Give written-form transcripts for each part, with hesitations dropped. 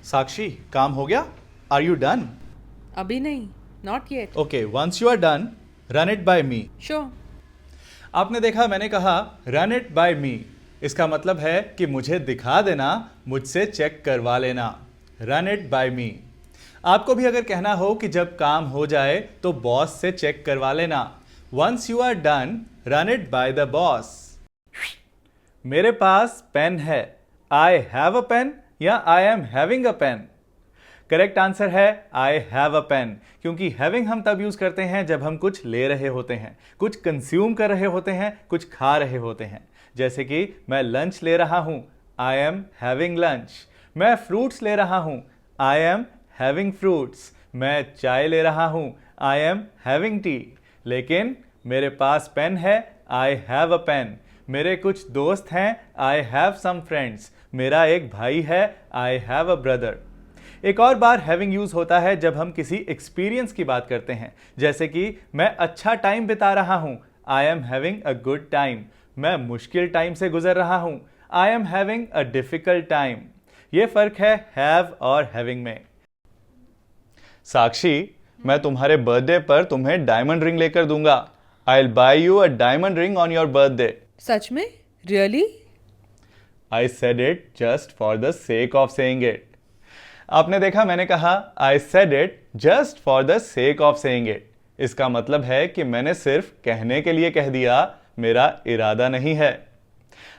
साक्षी, काम हो गया? Are you done? अभी नहीं, not yet. Okay, once you are done, run it by me. Sure. आपने देखा मैंने कहा रन इट बाय मी। इसका मतलब है कि मुझे दिखा देना, मुझसे चेक करवा लेना। रन इट बाय मी। आपको भी अगर कहना हो कि जब काम हो जाए तो बॉस से चेक करवा लेना। Once you are done, run it by the boss. मेरे पास पेन है। आई हैव अ पेन या I am having a pen. Correct answer है आई हैव अ पेन, क्योंकि हैविंग हम तब यूज करते हैं जब हम कुछ ले रहे होते हैं, कुछ कंज्यूम कर रहे होते हैं, कुछ खा रहे होते हैं। जैसे कि मैं लंच ले रहा हूं, आई एम हैविंग लंच। मैं फ्रूट्स ले रहा हूं, आई एम हैविंग फ्रूट्स। मैं चाय ले रहा हूं, आई एम हैविंग टी। लेकिन मेरे पास पेन है, आई हैव अ पेन। मेरे कुछ दोस्त हैं, आई हैव सम फ्रेंड्स। मेरा एक भाई है, आई हैव अ ब्रदर। एक और बार हैविंग यूज होता है जब हम किसी एक्सपीरियंस की बात करते हैं, जैसे कि मैं अच्छा टाइम बिता रहा हूं, आई am having a good time. मैं मुश्किल टाइम से गुजर रहा हूं, आई am having a difficult time. यह फर्क है हैव और हैविंग में। साक्षी, मैं तुम्हारे बर्थडे पर तुम्हें डायमंड रिंग लेकर दूंगा। I will buy you a diamond ring on your birthday. सच में? Really? I said it just for the sake of saying it. आपने देखा मैंने कहा I said it just for the sake of saying it. इसका मतलब है कि मैंने सिर्फ कहने के लिए कह दिया, मेरा इरादा नहीं है।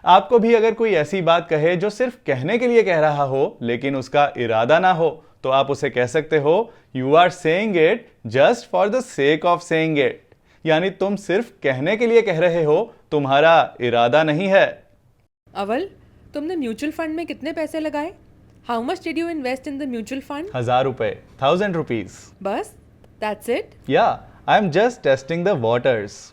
आपको भी अगर कोई ऐसी बात कहे जो सिर्फ कहने के लिए कह रहा हो लेकिन उसका इरादा ना हो, तो आप उसे कह सकते हो you are saying it just for the sake of saying it. यानी तुम सिर्फ कहने के लिए कह रहे हो, तुम्हारा इरादा नहीं है। अवल, तुमने म्यूचुअल फंड में कितने पैसे लगाए? How much did you invest in the mutual fund? 1000 रुपए, 1000 रुपीज। बस? That's it? Yeah, I am just testing the waters.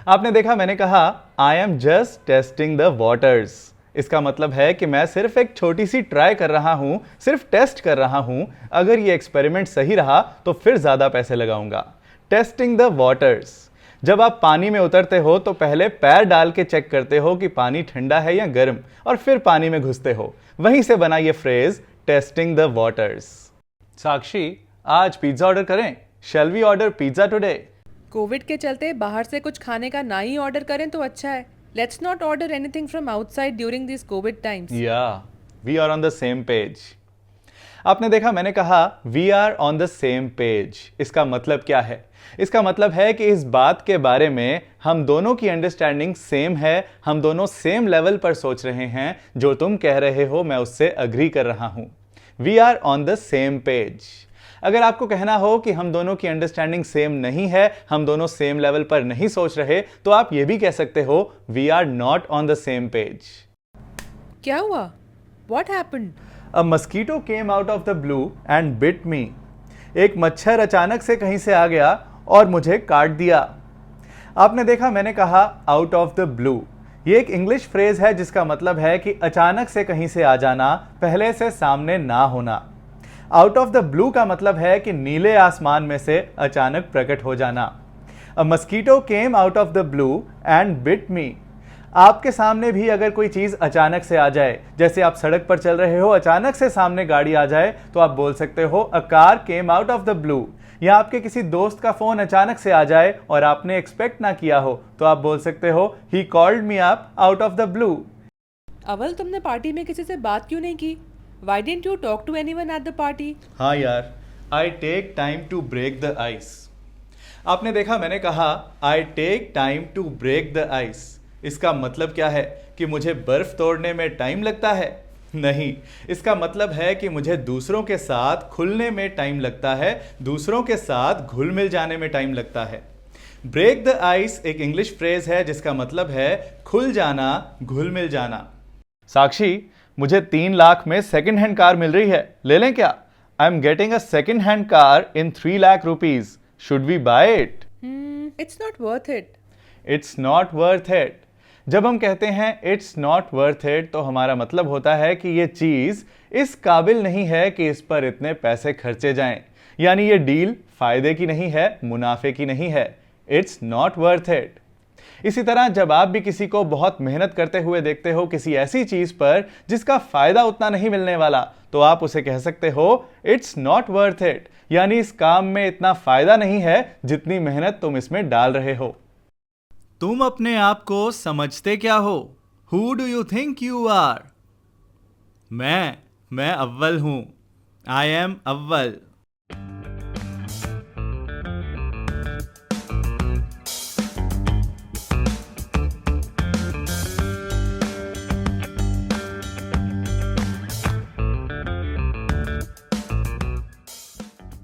आपने देखा मैंने कहा I am just testing the waters. इसका मतलब है कि मैं सिर्फ एक छोटी सी ट्राई कर रहा हूं, सिर्फ टेस्ट कर रहा हूं। अगर ये एक्सपेरिमेंट सही रहा तो फिर ज्यादा पैसे लगाऊंगा। Testing the waters. जब आप पानी में उतरते हो तो पहले पैर डाल के चेक करते हो कि पानी ठंडा है या गर्म, और फिर पानी में घुसते हो। वहीं से बना ये phrase testing the waters. Sakshi, आज पिज्जा ऑर्डर करें? Shall we order pizza today? Covid के चलते बाहर से कुछ खाने का ना ही ऑर्डर करें तो अच्छा है। Let's not order anything from outside during this Covid times. Yeah, we are on the same page. आपने देखा मैंने कहा we are on the same page. इसका मतलब क्या है? इसका मतलब है कि इस बात के बारे में हम दोनों की अंडरस्टैंडिंग सेम है, हम दोनों सेम लेवल पर सोच रहे हैं। जो तुम कह रहे हो मैं उससे अग्री कर रहा हूं। We are on the same page. अगर आपको कहना हो कि हम दोनों की अंडरस्टैंडिंग सेम नहीं है, हम दोनों सेम लेवल पर नहीं सोच रहे, तो आप ये भी कह सकते हो we are not on the same page. क्या हुआ? What happened? A mosquito came out of the blue and bit me. एक मच्छर अचानक से कहीं से आ गया और मुझे काट दिया। आपने देखा मैंने कहा आउट ऑफ द ब्लू। ये एक इंग्लिश फ्रेज है जिसका मतलब है कि अचानक से कहीं से आ जाना, पहले से सामने ना होना। आउट ऑफ द ब्लू का मतलब है कि नीले आसमान में से अचानक प्रकट हो जाना। A mosquito came out of the blue and bit me. आपके सामने भी अगर कोई चीज अचानक से आ जाए, जैसे आप सड़क पर चल रहे हो, अचानक से सामने गाड़ी आ जाए, तो आप बोल सकते हो a car came out of the blue. या आपके किसी दोस्त का फोन अचानक से आ जाए और आपने एक्सपेक्ट ना किया हो, तो आप बोल सकते हो he called me up out of the blue. अवल, तुमने पार्टी में किसी से बात क्यों नहीं की? Why didn't you talk to anyone at the party? हाँ यार, I take time to break the ice. आपने देखा मैंने कहा I take time to break the ice. इसका मतलब क्या है? कि मुझे बर्फ तोड़ने में टाइम लगता है? नहीं, इसका मतलब है कि मुझे दूसरों के साथ खुलने में टाइम लगता है, दूसरों के साथ घुल मिल जाने में टाइम लगता है। ब्रेक द आइस एक इंग्लिश फ्रेज है जिसका मतलब है खुल जाना, घुल मिल जाना। साक्षी, मुझे 3 लाख में सेकंड हैंड कार मिल रही है, ले लें क्या? I am getting a second hand car in 3 lakh rupees. Should we buy it? It's not worth it. It's not worth it. जब हम कहते हैं इट्स नॉट वर्थ इट, तो हमारा मतलब होता है कि ये चीज इस काबिल नहीं है कि इस पर इतने पैसे खर्चे जाएं। यानी ये डील फायदे की नहीं है, मुनाफे की नहीं है। It's not worth it. इसी तरह जब आप भी किसी को बहुत मेहनत करते हुए देखते हो किसी ऐसी चीज पर जिसका फायदा उतना नहीं मिलने वाला, तो आप उसे कह सकते हो इट्स नॉट वर्थ इट, यानी इस काम में इतना फायदा नहीं है जितनी मेहनत तुम इसमें डाल रहे हो। तुम अपने आप को समझते क्या हो? Who do you think you are? मैं अव्वल हूं। आई एम अव्वल।